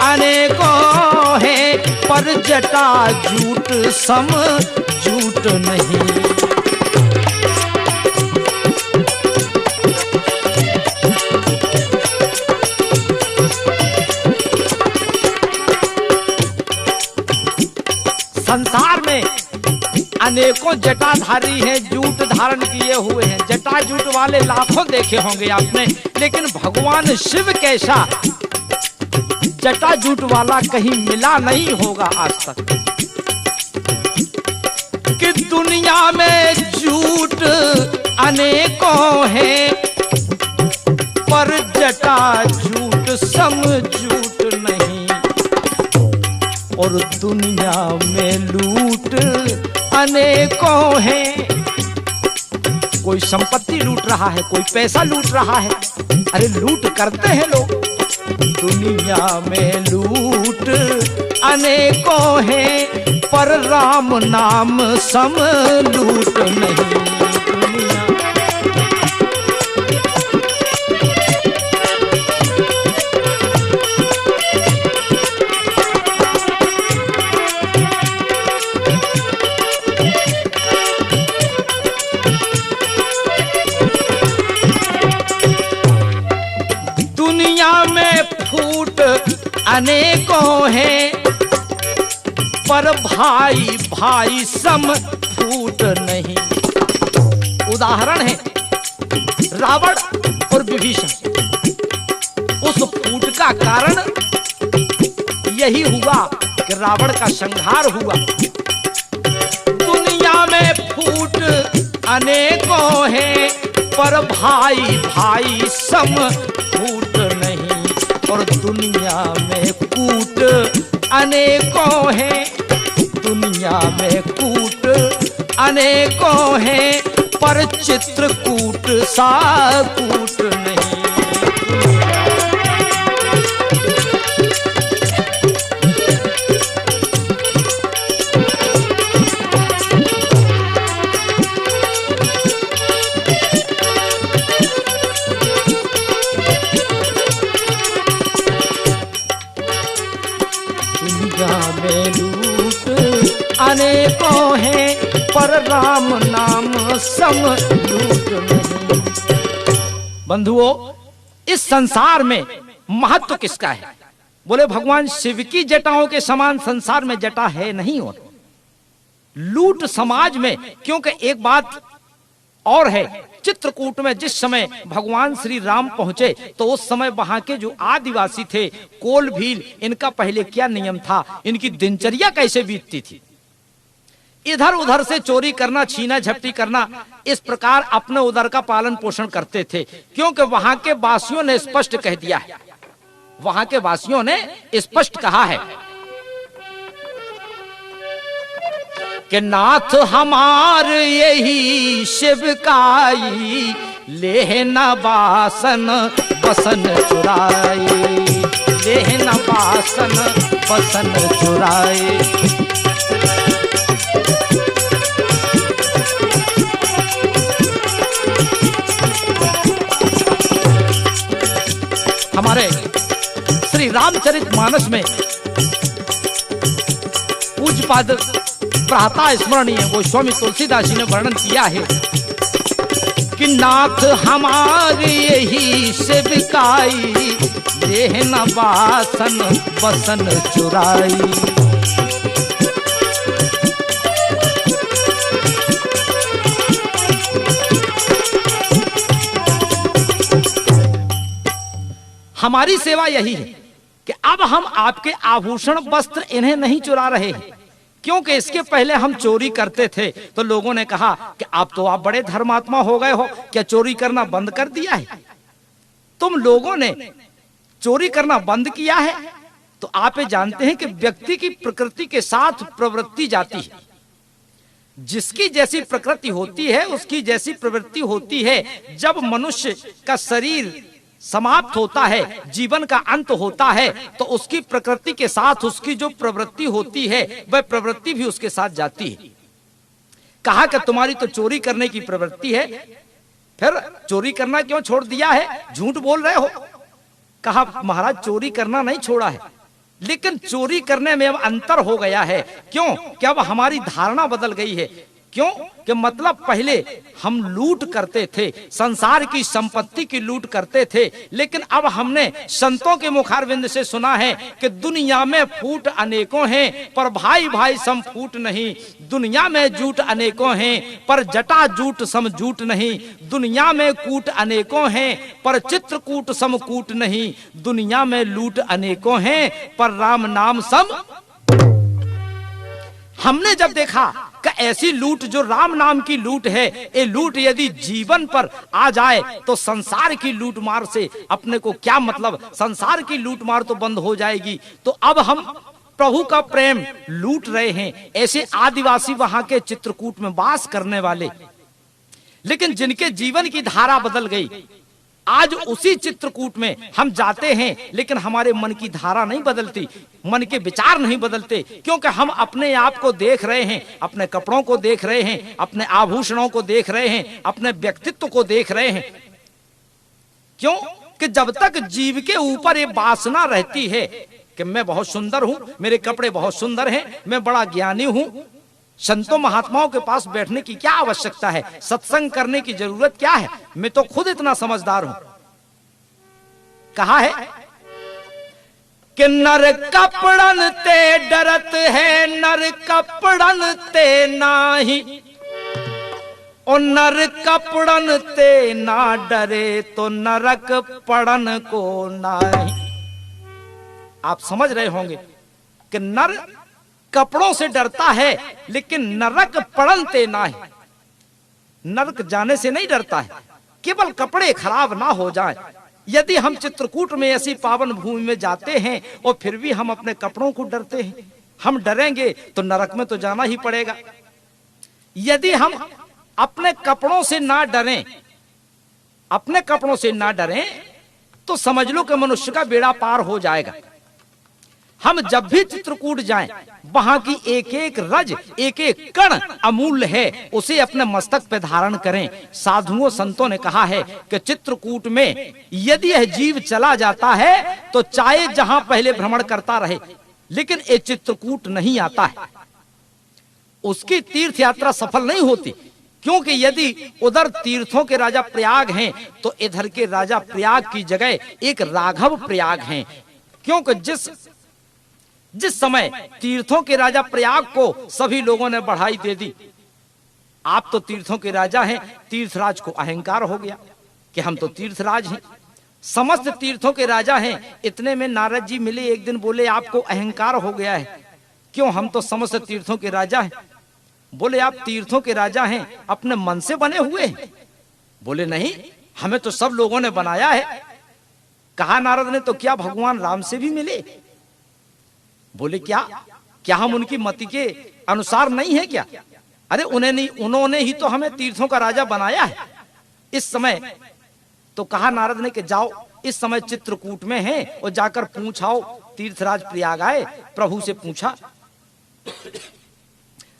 अनेकों हैं, पर जटा झूठ सम झूठ नहीं। संसार में अनेकों जटाधारी हैं, जूट धारण किए हुए हैं, जटा जूट वाले लाखों देखे होंगे आपने, लेकिन भगवान शिव कैसा जटा जूट वाला कहीं मिला नहीं होगा आज तक। कि दुनिया में झूठ अनेकों हैं, पर जटा झूठ सम झूठ नहीं। और दुनिया में लूट अनेकों हैं, कोई संपत्ति लूट रहा है, कोई पैसा लूट रहा है, अरे लूट करते हैं लोग। दुनिया में लूट अनेकों हैं, पर राम नाम सम लूट नहीं। दुनिया में फूट अनेकों हैं, पर भाई भाई सम फूट नहीं। उदाहरण है रावण और विभीषण। उस फूट का कारण यही हुआ कि रावण का संहार हुआ। दुनिया में फूट अनेकों हैं, पर भाई भाई सम फूट नहीं। और दुनिया में कूट अनेकों हैं, दुनिया में कूट अनेकों हैं, पर चित्रकूट सा कूट नहीं। अनेकों हैं, पर राम नाम सम लूट नहीं। बंधुओं, इस संसार में महत्व किसका है? बोले भगवान शिव की जटाओं के समान संसार में जटा है नहीं। और लूट समाज में, क्योंकि एक बात और है, चित्रकूट में जिस समय भगवान श्री राम पहुंचे तो उस समय वहां के जो आदिवासी थे, कोल भील, इनका पहले क्या नियम था, इनकी दिनचर्या कैसे बीतती थी। इधर उधर से चोरी करना, छीना झपटी करना, इस प्रकार अपने उधर का पालन पोषण करते थे। क्योंकि वहां के वासियों ने स्पष्ट कह दिया है, वहां के वासियों ने स्पष्ट कहा है कि नाथ हमार यही शिवकाई, लेहना बासन बसन चुराए, लेहना बासन बसन चुराए। हमारे श्री रामचरितमानस में पूज्यपाद प्रातः स्मरणीय गोस्वामी तुलसीदास जी ने वर्णन किया है कि नाथ हमारे यही शिवकाई, लेहना बासन बसन चुराई। हमारी सेवा यही है कि अब हम आपके आभूषण वस्त्र इन्हें नहीं चुरा रहे हैं। क्योंकि इसके पहले हम चोरी करते थे तो लोगों ने कहा कि आप बड़े धर्मात्मा हो गए हो, क्या चोरी करना बंद कर दिया है? तुम लोगों ने चोरी करना बंद किया है तो आप ये जानते हैं कि व्यक्ति की प्रकृति के साथ प्रवृत्ति जाती है। जिसकी जैसी प्रकृति होती है उसकी जैसी प्रवृत्ति होती है। जब मनुष्य का शरीर समाप्त होता है, जीवन का अंत होता है, तो उसकी प्रकृति के साथ उसकी जो प्रवृत्ति होती है वह प्रवृत्ति भी उसके साथ जाती है। कहा कि तुम्हारी तो चोरी करने की प्रवृत्ति है, फिर चोरी करना क्यों छोड़ दिया है, झूठ बोल रहे हो। कहा महाराज चोरी करना नहीं छोड़ा है, लेकिन चोरी करने में अब अंतर हो गया है। क्यों? कि अब हमारी धारणा बदल गई है। क्यों? कि मतलब पहले हम लूट करते थे, संसार की संपत्ति की लूट करते थे, लेकिन अब हमने संतों के मुखारविंद से सुना है कि दुनिया में फूट अनेकों हैं पर भाई भाई सम फूट नहीं। दुनिया में जूट अनेकों हैं पर जटा जूट सम जूट नहीं। दुनिया में कूट अनेकों हैं पर चित्रकूट सम कूट नहीं। दुनिया में लूट अनेकों हैं पर राम नाम सम। हमने जब देखा कि ऐसी लूट जो राम नाम की लूट है, ये लूट यदि जीवन पर आ जाए तो संसार की लूट मार से अपने को क्या मतलब, संसार की लूट मार तो बंद हो जाएगी। तो अब हम प्रभु का प्रेम लूट रहे हैं। ऐसे आदिवासी वहां के चित्रकूट में वास करने वाले, लेकिन जिनके जीवन की धारा बदल गई, आज उसी चित्रकूट में हम जाते हैं लेकिन हमारे मन की धारा नहीं बदलती, मन के विचार नहीं बदलते। क्योंकि हम अपने आप को देख रहे हैं, अपने कपड़ों को देख रहे हैं, अपने आभूषणों को देख रहे हैं, अपने व्यक्तित्व को देख रहे हैं। क्यों? कि जब तक जीव के ऊपर ये वासना रहती है कि मैं बहुत सुंदर हूं, मेरे कपड़े बहुत सुंदर हैं, मैं बड़ा ज्ञानी हूं, संतों महात्माओं के पास बैठने की क्या आवश्यकता है, सत्संग करने की जरूरत क्या है, मैं तो खुद इतना समझदार हूं। कहा है कि नर कपड़न ते डरत है, नर कपड़न ते नाही, और नर कपड़न ते ना डरे तो नरक पड़न को नाही। आप समझ रहे होंगे कि नर कपड़ों से डरता है लेकिन नरक पड़नते ना है, नरक जाने से नहीं डरता है, केवल कपड़े खराब ना हो जाएं। यदि हम चित्रकूट में ऐसी पावन भूमि में जाते हैं और फिर भी हम अपने कपड़ों को डरते हैं, हम डरेंगे तो नरक में तो जाना ही पड़ेगा। यदि हम अपने कपड़ों से ना डरें, अपने कपड़ों से ना डरें तो समझ लो कि मनुष्य का बेड़ा पार हो जाएगा। हम जब भी चित्रकूट जाएं, वहां की एक एक रज, एक एक कण अमूल्य है, उसे अपने मस्तक पे धारण करें। साधुओं संतों ने कहा है कि चित्रकूट में यदि यह जीव चला जाता है तो चाहे जहां पहले भ्रमण करता रहे, लेकिन ये चित्रकूट नहीं आता है। उसकी तीर्थ यात्रा सफल नहीं होती। क्योंकि यदि उधर तीर्थों के राजा प्रयाग हैं तो इधर के राजा प्रयाग की जगह एक राघव प्रयाग हैं। क्योंकि जिस समय तीर्थों के राजा प्रयाग को सभी लोगों ने बढ़ाई दे दी, आप तो तीर्थों के राजा हैं, तीर्थराज को अहंकार हो गया कि हम तो तीर्थराज हैं, समस्त तीर्थों के राजा हैं। इतने में नारद जी मिले, एक दिन बोले आपको अहंकार हो गया है, क्यों? हम तो समस्त तीर्थों के राजा हैं। बोले आप तीर्थों के राजा हैं, अपने मन से बने हुए हैं? बोले नहीं, हमें तो सब लोगों ने बनाया है। कहा नारद ने, तो क्या भगवान राम से भी मिले? बोले क्या हम उनकी मति के अनुसार नहीं है क्या? अरे उन्होंने ही तो हमें तीर्थों का राजा बनाया है इस समय। तो कहा नारद ने कि जाओ, इस समय चित्रकूट में हैं और जाकर पूछाओ। तीर्थराज प्रयाग आए, प्रभु से पूछा।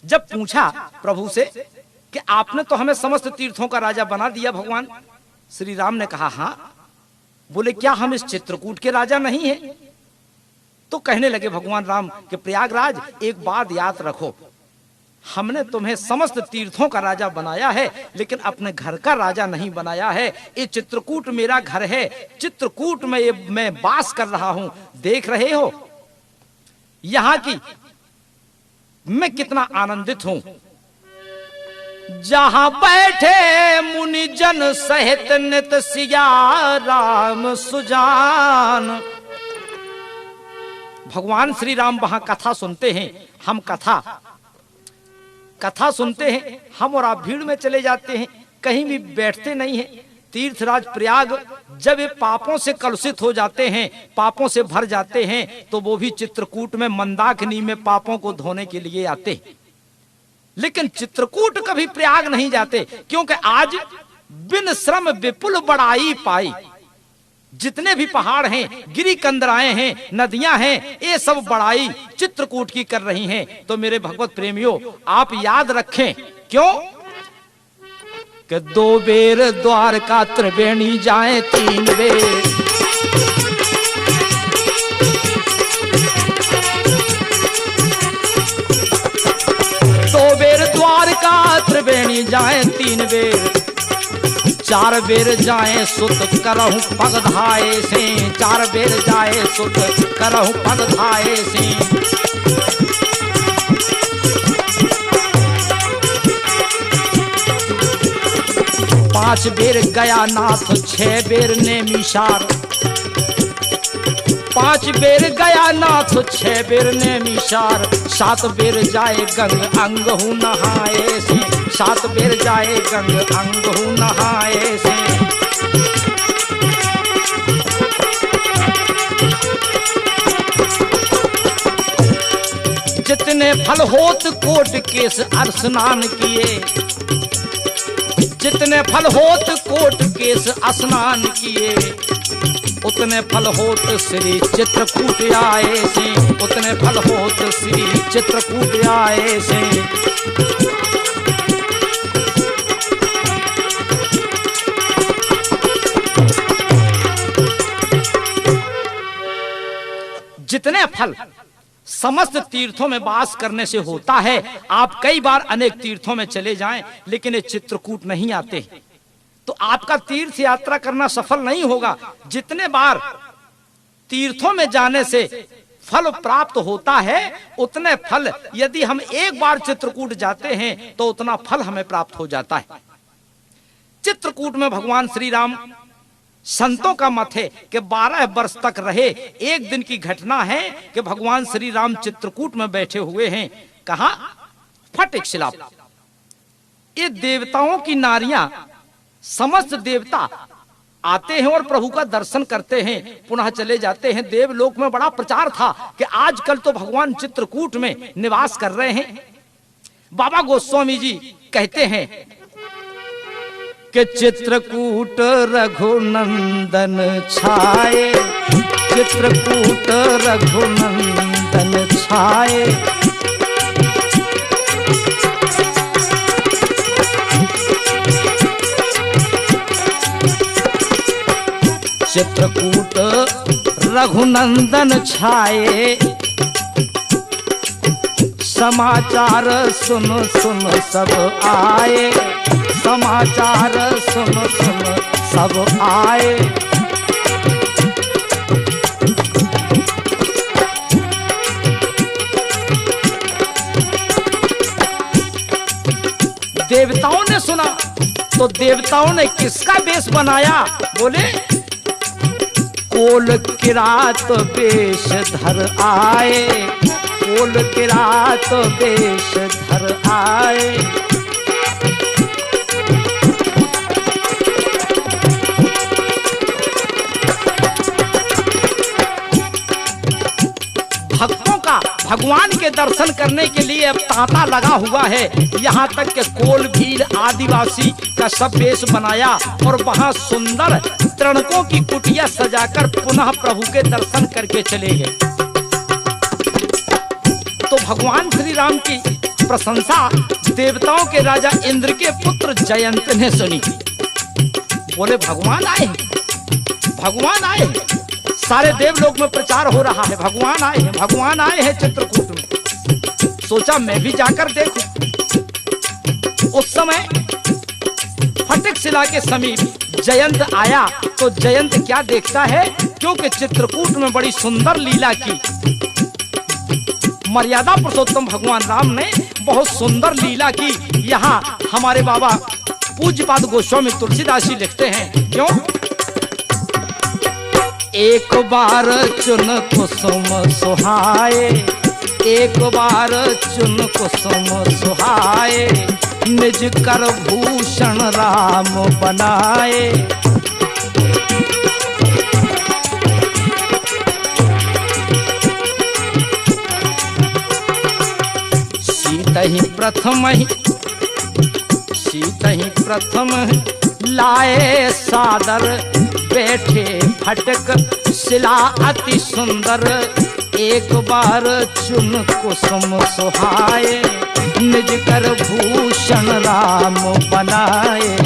जब पूछा प्रभु से कि आपने तो हमें समस्त तीर्थों का राजा बना दिया भगवान, श्री राम ने कहा हाँ। बोले क्या हम इस चित्रकूट के राजा नहीं हैं? तो कहने लगे भगवान राम कि प्रयागराज एक बात याद रखो, हमने तुम्हें समस्त तीर्थों का राजा बनाया है, लेकिन अपने घर का राजा नहीं बनाया है। ये चित्रकूट मेरा घर है, चित्रकूट में मैं वास कर रहा हूं। देख रहे हो यहां की मैं कितना आनंदित हूं। जहां बैठे मुनि जन सहित नित सिया राम सुजान। भगवान श्री राम वहां कथा सुनते हैं, हम कथा सुनते हैं, हम और आप भीड़ में चले जाते हैं, कहीं भी बैठते नहीं हैं। तीर्थराज प्रयाग जब ये पापों से कलुषित हो जाते हैं, पापों से भर जाते हैं, तो वो भी चित्रकूट में मंदाकिनी में पापों को धोने के लिए आते हैं। लेकिन चित्रकूट कभी प्रयाग नहीं जाते, क्योंकि आज बिन श्रम विपुल बड़ाई पाई। जितने भी पहाड़ हैं, गिरी कंदराएं हैं, नदियां हैं, ये सब बड़ाई चित्रकूट की कर रही हैं। तो मेरे भगवत प्रेमियों, आप याद रखें, क्यों कि 2 बेर द्वारका त्रिवेणी जाए 3 बेर। 2 बेर द्वारका त्रिवेणी जाए 3 बेर। 4 बेर जाए सुत करहु पग धाये से। 4 बेर जाए सुत करहु पग धाये से। 5 बेर गया नाथ 6 बेर नेमिषार। 5 बेर गया नाथ 6 बेर नेमिषार। 7 बेर जाए गंग अंग हूँ नहाए से। 7 बेर जाए गंग अंग हूँ नहाए से। जितने फल होत कोट केस स्नान किए। जितने फल होत कोट केस स्नान किए। उतने फल होत श्री चित्रकूट आए से। उतने फल होत श्री चित्रकूट आए से। जितने फल समस्त तीर्थों में वास करने से होता है। आप कई बार अनेक तीर्थों में चले जाएं, लेकिन ये चित्रकूट नहीं आते, तो आपका तीर्थ यात्रा करना सफल नहीं होगा। जितने बार तीर्थों में जाने से फल प्राप्त होता है, उतने फल यदि हम एक बार चित्रकूट जाते हैं तो उतना फल हमें प्राप्त हो जाता है। चित्रकूट में भगवान श्री राम, संतों का मत है कि 12 वर्ष तक रहे। एक दिन की घटना है कि भगवान श्री राम चित्रकूट में बैठे हुए हैं। कहा? फट एक शिला। ये देवताओं की नारियां, समस्त देवता आते हैं और प्रभु का दर्शन करते हैं, पुनः चले जाते हैं। देवलोक में बड़ा प्रचार था कि आजकल तो भगवान चित्रकूट में निवास कर रहे हैं। बाबा गोस्वामी जी कहते हैं कि चित्रकूट रघुनंदन छाए। चित्रकूट रघुनंदन छाए। चित्रकूट रघुनंदन छाए। समाचार सुन सुन सब आए, समाचार सुन सुन सब आए। देवताओं ने सुना तो देवताओं ने किसका वेश बनाया? बोले कोल किरात वेश धर आए, कोल किरात वेश धर आए। भक्तों का भगवान के दर्शन करने के लिए अब तांता लगा हुआ है। यहाँ तक के कोल भील आदिवासी का सब वेश बनाया और वहाँ सुंदर तृणकों की कुटिया सजाकर पुनः प्रभु के दर्शन करके चले गए। तो भगवान श्री राम की प्रशंसा देवताओं के राजा इंद्र के पुत्र जयंत ने सुनी। बोले भगवान आए, भगवान आए। सारे देवलोक में प्रचार हो रहा है, भगवान आए हैं, भगवान आए हैं चित्रकूट में। सोचा मैं भी जाकर देखूं। उस समय फटिक शिला के समीप जयंत आया तो जयंत क्या देखता है? क्योंकि चित्रकूट में बड़ी सुंदर लीला की। मर्यादा पुरुषोत्तम भगवान राम ने बहुत सुंदर लीला की। यहाँ हमारे बाबा पूज्यपाद गोस्वामी तुलसीदास जी लिखते हैं, क्यों? एक बार चुन कुसुम सुहाए, एक बार चुन कुसुम सुहाए, निज कर भूषण राम बनाए। सीतहि प्रथम लाए सादर, बैठे फटक शिला अति सुंदर। एक बार चुन कुसुम सुहाए, निज कर भूषण राम बनाए।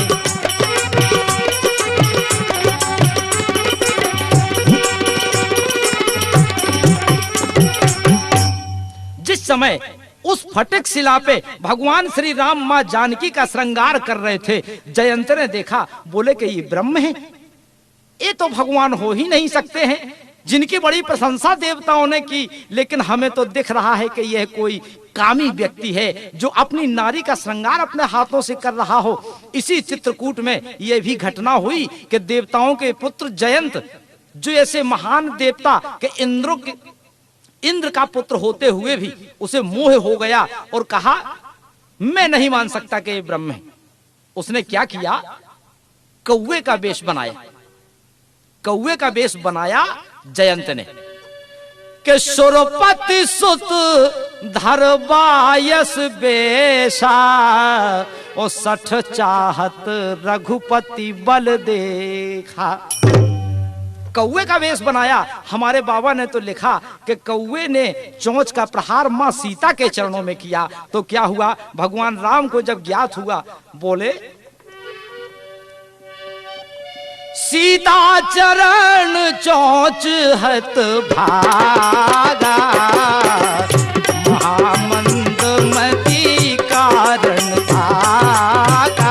जिस समय उस फटिक शिला पे भगवान श्री राम मां जानकी का श्रृंगार कर रहे थे, जयंत ने देखा। बोले कि ये ब्रह्म है, ये तो भगवान हो ही नहीं सकते हैं, जिनकी बड़ी प्रशंसा देवताओं ने की। लेकिन हमें तो दिख रहा है कि यह कोई कामी व्यक्ति है जो अपनी नारी का श्रृंगार अपने हाथों से कर रहा हो। इसी चित्रकूट में यह भी घटना हुई कि देवताओं के पुत्र जयंत, जो ऐसे महान देवता के इंद्र का पुत्र होते हुए भी उसे मोह हो गया और कहा मैं नहीं मान सकता कि ये ब्रह्म है। उसने क्या किया? कौवे का वेश बनाया। कौवे का वेश बनाया जयंत ने कि सुरपति सुत धरबायस बेशा, ओ 60 चाहत रघुपति बल देखा। कौवे का वेश बनाया। हमारे बाबा ने तो लिखा कि कौवे ने चोंच का प्रहार मां सीता के चरणों में किया। तो क्या हुआ? भगवान राम को जब ज्ञात हुआ, बोले सीता चरण चोंच हत भागा, महामंद मति कारण भागा।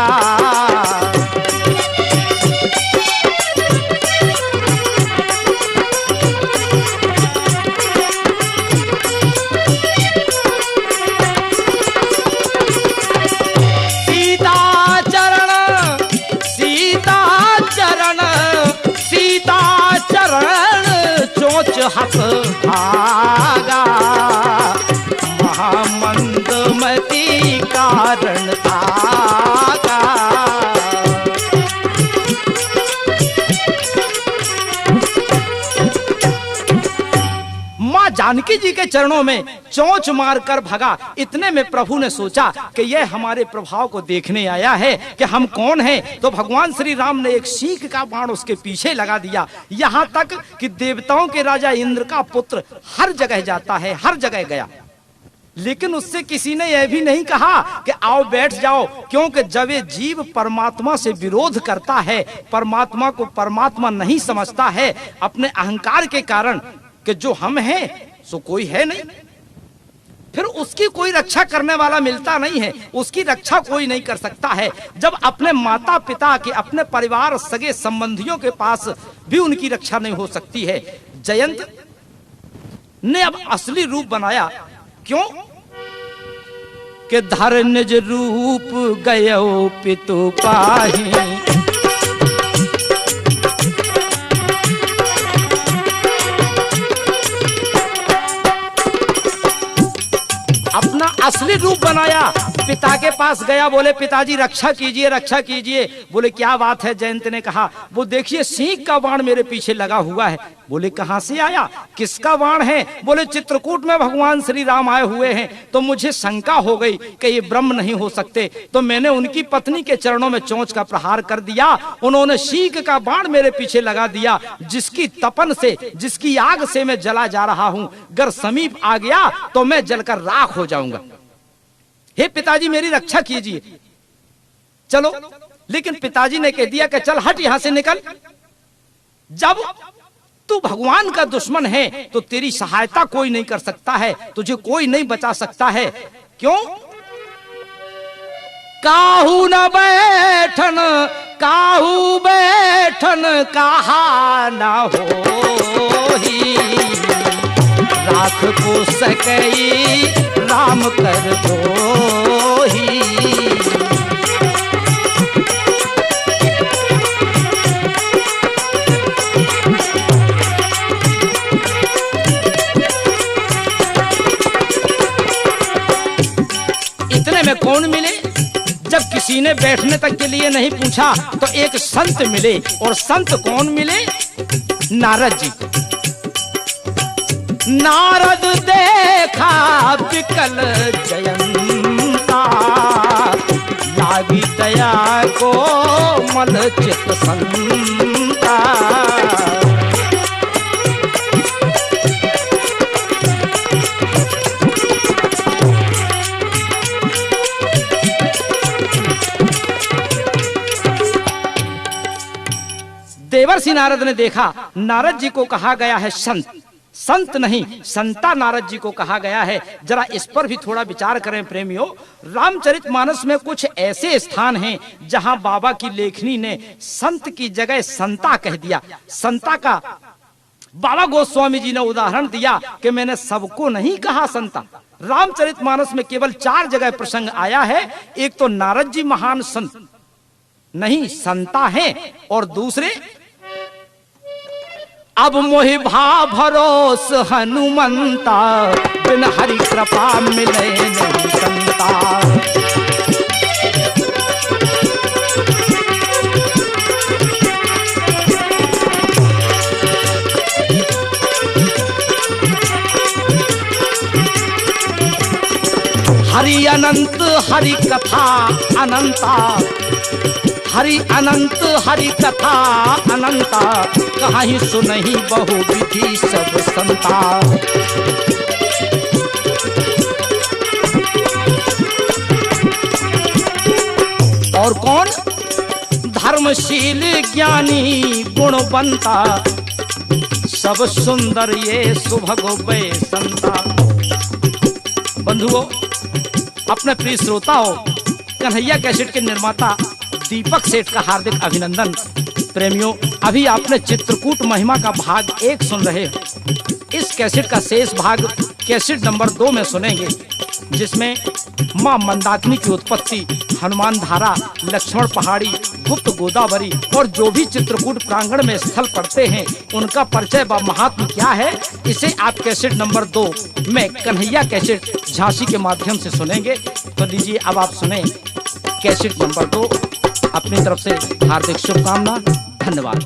हक भागा, महामंद मति कारण भागा। मां जानकी जी के चरणों में चोंच मारकर भगा। इतने में प्रभु ने सोचा कि यह हमारे प्रभाव को देखने आया है कि हम कौन हैं। तो भगवान श्री राम ने एक सीख का बाण उसके पीछे लगा दिया। यहाँ तक कि देवताओं के राजा इंद्र का पुत्र हर जगह जाता है, हर जगह गया। लेकिन उससे किसी ने यह भी नहीं कहा कि आओ बैठ जाओ, क्योंकि जब ये जीव परमात्मा से विरोध करता है, परमात्मा को परमात्मा नहीं समझता है, अपने अहंकार के कारण कि जो हम हैं सो कोई है नहीं, फिर उसकी कोई रक्षा करने वाला मिलता नहीं है, उसकी रक्षा कोई नहीं कर सकता है। जब अपने माता पिता के, अपने परिवार सगे संबंधियों के पास भी उनकी रक्षा नहीं हो सकती है, जयंत ने अब असली रूप बनाया। क्यों कि धर निज रूप गयो पितु पाही, अपना असली रूप बनाया। पिता के पास गया, बोले पिताजी रक्षा कीजिए, रक्षा कीजिए। बोले क्या बात है? जयंत ने कहा, वो देखिए सिंह का बाण मेरे पीछे लगा हुआ है। बोले कहां से आया, किसका बाण है? बोले चित्रकूट में भगवान श्री राम आए हुए हैं, तो मुझे शंका हो गई कि ये ब्रह्म नहीं हो सकते, तो मैंने उनकी पत्नी के चरणों में चोंच का प्रहार कर दिया। उन्होंने सिंह का बाण मेरे पीछे लगा दिया, जिसकी तपन से, जिसकी आग से मैं जला जा रहा हूं। अगर समीप आ गया तो मैं जलकर राख हो जाऊंगा। हे पिताजी मेरी रक्षा कीजिए। चलो, लेकिन पिताजी ने कह दिया कि चल हट यहां से, निकल। जब तू भगवान का दुश्मन है तो तेरी सहायता कोई नहीं कर सकता है, तुझे कोई नहीं बचा सकता है। क्यों? काहू न बैठन, काहू बैठन कहा न होही, राख को सकई राम कर दोही। इतने में कौन मिले? जब किसी ने बैठने तक के लिए नहीं पूछा तो एक संत मिले। और संत कौन मिले? नारद जी। नारद देखा विकल जयंता, लागी दया को मल चित संता। देवर्षि नारद ने देखा, नारद जी को कहा गया है संत, संत नहीं संता नारद जी को कहा गया है। जरा इस पर भी थोड़ा विचार करें प्रेमियों। रामचरितमानस में कुछ ऐसे स्थान हैं जहां बाबा की लेखनी ने संत की जगह संता कह दिया। संता का बाबा गोस्वामी जी ने उदाहरण दिया कि मैंने सबको नहीं कहा संता। रामचरितमानस में केवल 4 जगह प्रसंग आया है। एक तो नारद जी महान संत नहीं संता है, और दूसरे अब मोहि भा भरोस हनुमंता, बिन हरि कृपा मिले नहीं संता। हरि अनंत हरि कथा अनंता, हरि अनंत हरि कथा अनंता, कहीं सुनहि बहु विधि सब संता। और कौन? धर्मशील ज्ञानी गुणवंता, सब सुंदर ये सुभग वे संता। बंधुओं, अपने प्रिय श्रोताओं, कन्हैया कैसेट के निर्माता दीपक सेठ का हार्दिक अभिनंदन। प्रेमियों, अभी आपने चित्रकूट महिमा का भाग 1 सुन रहे हैं। इस कैसेट का शेष भाग कैसेट नंबर 2 में सुनेंगे, जिसमें मां मंदाकिनी की उत्पत्ति, हनुमान धारा, लक्ष्मण पहाड़ी, गुप्त गोदावरी और जो भी चित्रकूट प्रांगण में स्थल पड़ते हैं उनका परिचय व महात्म क्या है, इसे आप कैसेट नंबर 2 में कन्हैया कैसेट झांसी के माध्यम से सुनेंगे। तो लीजिए अब आप सुने कैसेट नंबर 2। अपनी तरफ से हार्दिक शुभकामना, धन्यवाद।